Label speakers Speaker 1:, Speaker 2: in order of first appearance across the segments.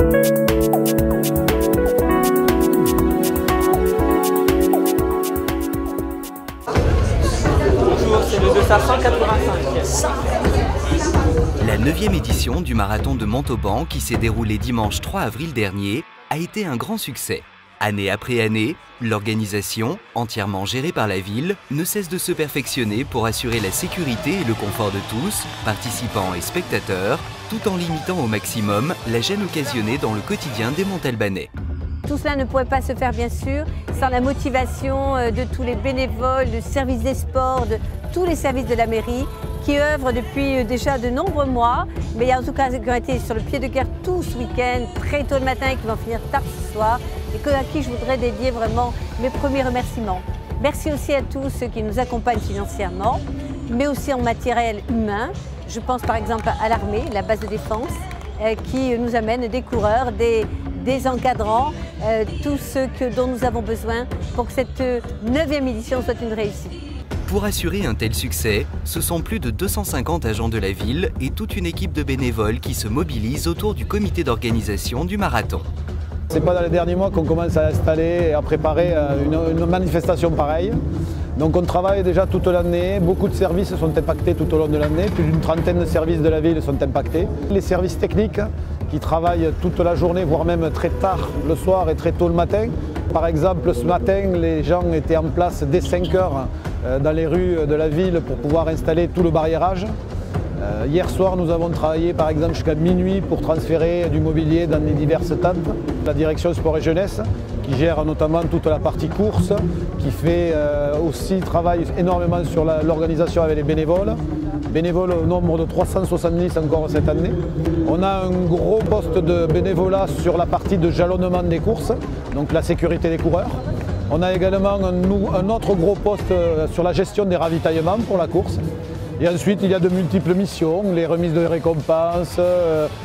Speaker 1: Bonjour, c'est le 285.
Speaker 2: La 9e édition du marathon de Montauban, qui s'est déroulée dimanche 3 avril dernier, a été un grand succès. Année après année, l'organisation, entièrement gérée par la ville, ne cesse de se perfectionner pour assurer la sécurité et le confort de tous, participants et spectateurs, tout en limitant au maximum la gêne occasionnée dans le quotidien des Montalbanais.
Speaker 3: Tout cela ne pourrait pas se faire bien sûr sans la motivation de tous les bénévoles, du service des sports, de tous les services de la mairie qui œuvrent depuis déjà de nombreux mois, mais il y a en tout cas qui ont été sur le pied de guerre tout ce week-end, très tôt le matin et qui vont finir tard ce soir, et à qui je voudrais dédier vraiment mes premiers remerciements. Merci aussi à tous ceux qui nous accompagnent financièrement, mais aussi en matériel humain. Je pense par exemple à l'armée, la base de défense, qui nous amène des coureurs, des encadrants, tout ce dont nous avons besoin pour que cette 9e édition soit une réussite.
Speaker 2: Pour assurer un tel succès, ce sont plus de 250 agents de la ville et toute une équipe de bénévoles qui se mobilisent autour du comité d'organisation du marathon.
Speaker 4: C'est pas dans les derniers mois qu'on commence à installer et à préparer une manifestation pareille. Donc on travaille déjà toute l'année, beaucoup de services sont impactés tout au long de l'année, plus d'une trentaine de services de la ville sont impactés. Les services techniques qui travaillent toute la journée, voire même très tard le soir et très tôt le matin. Par exemple, ce matin, les gens étaient en place dès 5 heures dans les rues de la ville pour pouvoir installer tout le barriérage. Hier soir, nous avons travaillé par exemple jusqu'à minuit pour transférer du mobilier dans les diverses tentes. La direction sport et jeunesse, qui gère notamment toute la partie course, qui fait aussi travaille énormément sur l'organisation avec les bénévoles. Bénévoles au nombre de 370 encore cette année. On a un gros poste de bénévolat sur la partie de jalonnement des courses, donc la sécurité des coureurs. On a également un autre gros poste sur la gestion des ravitaillements pour la course. Et ensuite, il y a de multiples missions, les remises de récompenses,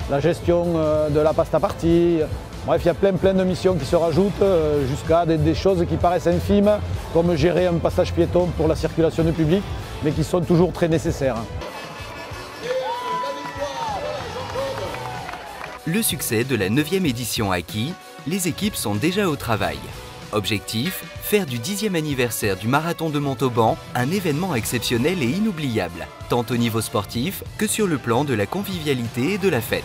Speaker 4: la gestion de la pasta partie. Bref, il y a plein de missions qui se rajoutent jusqu'à des choses qui paraissent infimes, comme gérer un passage piéton pour la circulation du public, mais qui sont toujours très nécessaires.
Speaker 2: Le succès de la 9e édition acquis, les équipes sont déjà au travail. Objectif, faire du 10e anniversaire du marathon de Montauban un événement exceptionnel et inoubliable, tant au niveau sportif que sur le plan de la convivialité et de la fête.